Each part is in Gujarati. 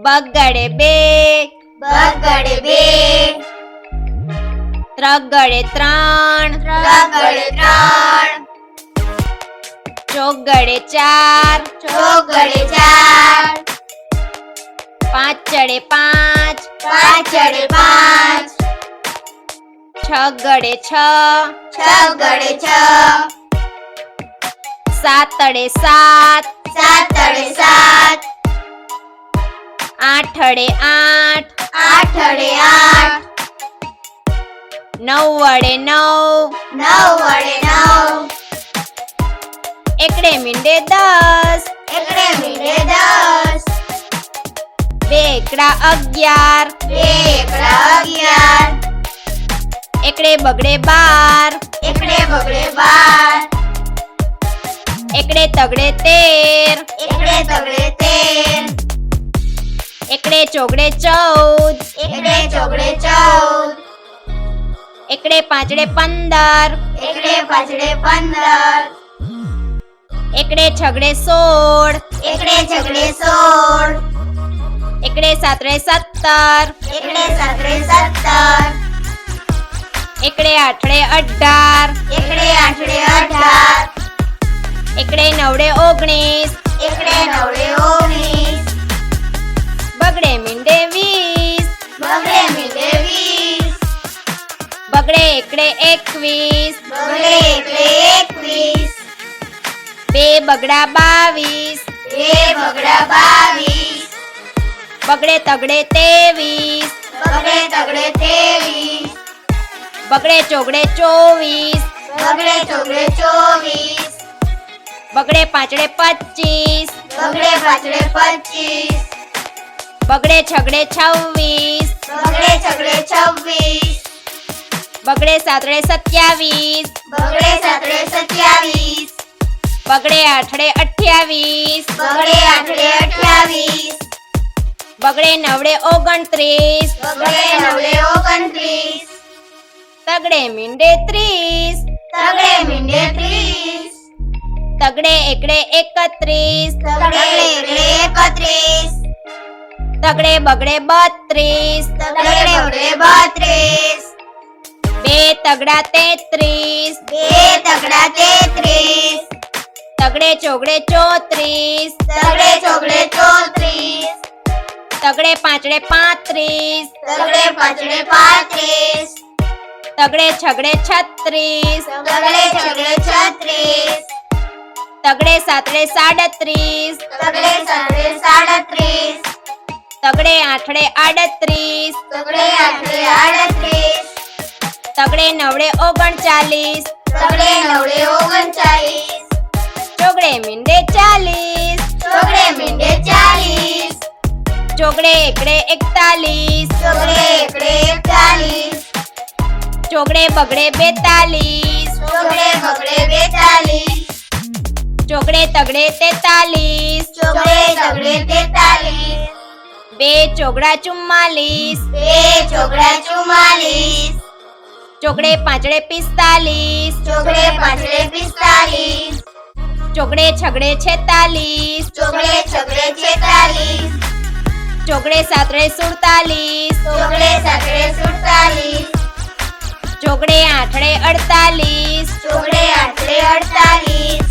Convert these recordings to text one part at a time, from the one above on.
બગડે બે, બગડે બે, ત્રગડે ત્રણ, ત્રગડે ત્રણ, ચોગડે ચાર, ચોગડે ચાર, પાંચડે પાંચ, પાંચડે પાંચ, છગડે છ, છગડે છ, સાતડે સાત, સાતડે સાત, આઠડે આઠ, આઠડે આઠ, નવડે નવ, નવડે નવ, એકડે મીંડે 10, એકડે મીંડે 10, બે એકડા 11, બે એકડા 11, એકડે બગડે 12, એકડે બગડે 12, એકડે તગડે 13, એકડે તગડે 13, એકડે ચોગડે 14, એકડે ચોગડે 14, એકડે પાંચડે 15, એકડે પાંચડે 15, એકડે છગડે 16, એકડે છગડે 16, એકડે સાતડે 17, એકડે સાતડે 17, એકડે આઠડે 18, એકડે આઠડે 18, એકડે નવડે 19, એકડે નવડે 19, બગડે મીંડે 20, બગડે મીંડે 20, બગડે એકડે 21, બગડે એકડે 21, બે બગડા 22, બે બગડા 22, બગડે તગડે 23, બગડે તગડે 23, બગડે ચોગડે 24, બગડે ચોગડે 24, બગડે પાંચડે 25, બગડે પાંચડે 25, બગડે છગડે 26, બગડે છગડે 26, બગડે સાતડે 27, બગડે સાતડે 27, બગડે આઠડે 28, બગડે આઠડે 28, બગડે નવડે 29, બગડે નવડે 29, તગડે મીંડે 30, તગડે મીંડે 30, તગડે એકડે 31, તગડે એકડે 31, તગડે બગડે 32, તગડે બગડે 32, બે તગડા 33, બે તગડા 33, તગડે ચોગડે 34, તગડે ચોગડે 34, તગડે પાંચડે 35, તગડે પાંચડે 35, તગડે છગડે 36, તગડે છગડે 36, તગડે સાતડે 37, તગડે સાતડે 37, તગડે આઠડે 38, તગડે આઠડે 38, તગડે નવડે 39, તગડે નવડે 39, ચોગડે મીંડે 40, ચોગડે મીંડે 40, ચોગડે એકડે 41, ચોગડે એકડે 41, ચોગડે બગડે 42, ચોગડે બગડે 42, ચોગડે તગડે 43, ચોગડે તગડે 43, બે ચોગડા 44, બે ચોગડા 44, ચોગડે પાંચડે 45, ચોગડે પાંચડે 45, ચોગડે છગડે 46, ચોગડે છગડે 46, ચોગડે સાતડે 47, ચોગડે સાતડે 47, ચોગડે આઠડે 48, ચોગડે આઠડે 48,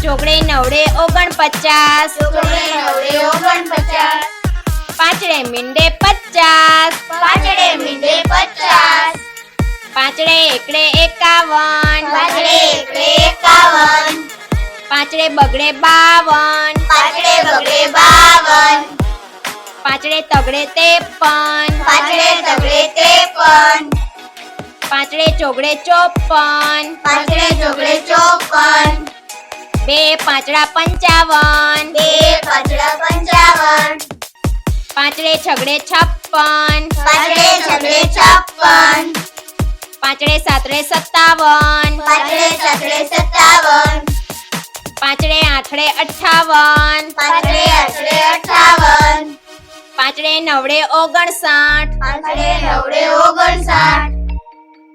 ચોગડે નવડે 49, ચોગડે નવડે 49, પાંચડે મીંડે 50, પાંચડે મીંડે 50, પાંચડે એકડે 51, પાંચડે એકડે 51, પાંચડે બગડે 52, પાંચડે બગડે 52, પાંચડે તગડે 53, પાંચડે તગડે 53, પાંચડે ચોગડે 54, પાંચડે ચોગડે 54, બે પાંચડા 55, બે પાંચડા 55, પાંચડે છગડે 56, પાંચડે છગડે 56, પાંચડે સાતડે 57, પાંચડે સાતડે 57, પાંચડે આઠડે 58, પાંચડે આઠડે 58, પાંચડે નવડે 59, પાંચડે નવડે 59,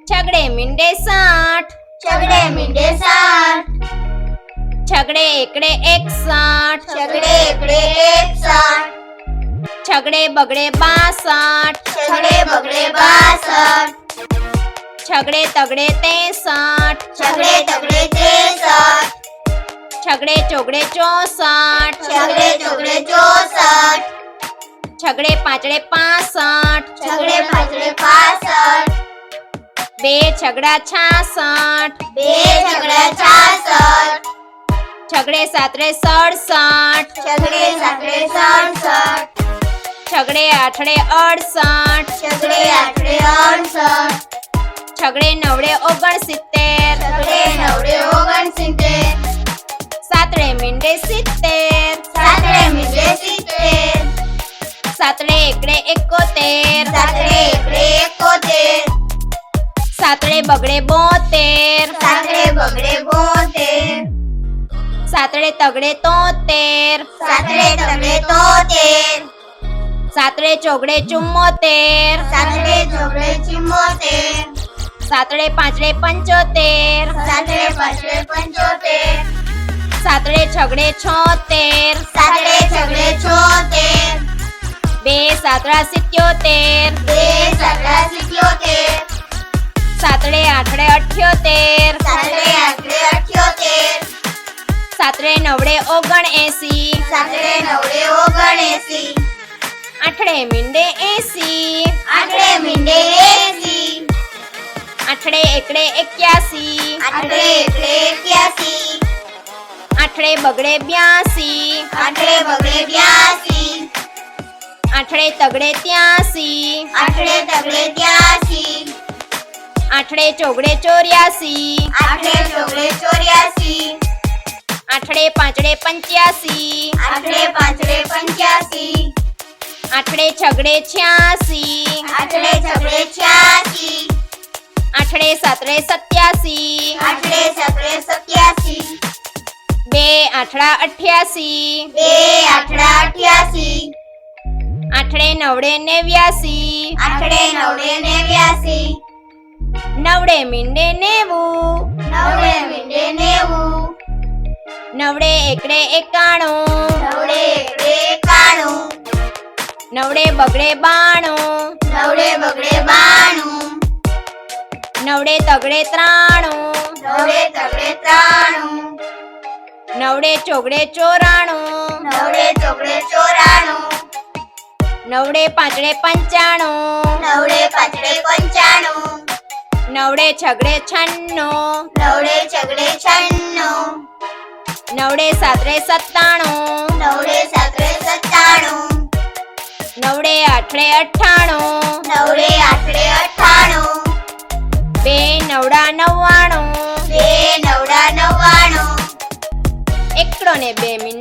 છગડે મીંડે 60, છગડે મીંડે 60, છગડે એકડે 61, છગડે એકડે 61, છગડે બગડે 62 છગડે બગડે 62 છગડે તગડે 63 છગડે તગડે 63 છગડે ચોગડે 64 છગડે ચોગડે 64 છગડે પાંચડે 65 છગડે પાંચડે 65 બે છગડા 66 બે છગડા 66 છગડે સાતડે 67 છગડે સાતડે 67 છગડે આઠડે 68 છગડે આઠડે 68 છગડે નવડે 69 છગડે નવડે 69 સાતડે મીંડે 70 સાતડે મીંડે 70 સાતડે એકડે 71 સાતડે એકડે 71 સાતડે બગડે 72 સાતડે બગડે 72 સાતડે તગડે 73 સાતડે તગડે 73 સાતડે ચોગડે 74 સાતડે ચોગડે 74 સાતડે પાંચડે 75 સાતડે પાંચડે 75 સાતડે છગડે 76 સાતડે છગડે 76 બે સાતડા 77 બે સાતડા 77 સાતડે આઠડે 78 સાતડે આઠડે 78 સાતડે નવડે 79 સાતડે નવડે 79 આઠડે મીંડે 80 આઠડે મીંડે 80 આઠડે એકડે 81 આઠડે એકડે 81 આઠડે બગડે 82 આઠડે બગડે 82 આઠડે તગડે 83 આઠડે તગડે 83 આઠડે ચોગડે 84 આઠડે ચોગડે 84 આઠડે પાંચડે 85 આઠડે પાંચડે 85 આઠડે છગડે 86 આઠડે છગડે 86 આઠડે સાતડે 87 આઠડે સાતડે 87 બે આઠડા 88 બે આઠડા 88 આઠડે નવડે 89 આઠડે નવડે 89 નવડે મીંડે 90 નવડે મીંડે 90 નવડે એકડે 91 નવડે એકડે 91 નવડે બગડે 92 નવડે બગડે 92 નવડે તગડે 93 નવડે તગડે 93 નવડે ચોગડે 94 નવડે ચોગડે 94 નવડે પાંચડે 95 નવડે પાંચડે 95 નવડે છગડે 96 નવડે છગડે 96 નવડે સાતડે 97 નવડે સાતડે 97 નવડે આઠડે 98 નવડે આઠડે 98 બે નવડા 99 બે નવડા 99 એકડો ને બે મીંડે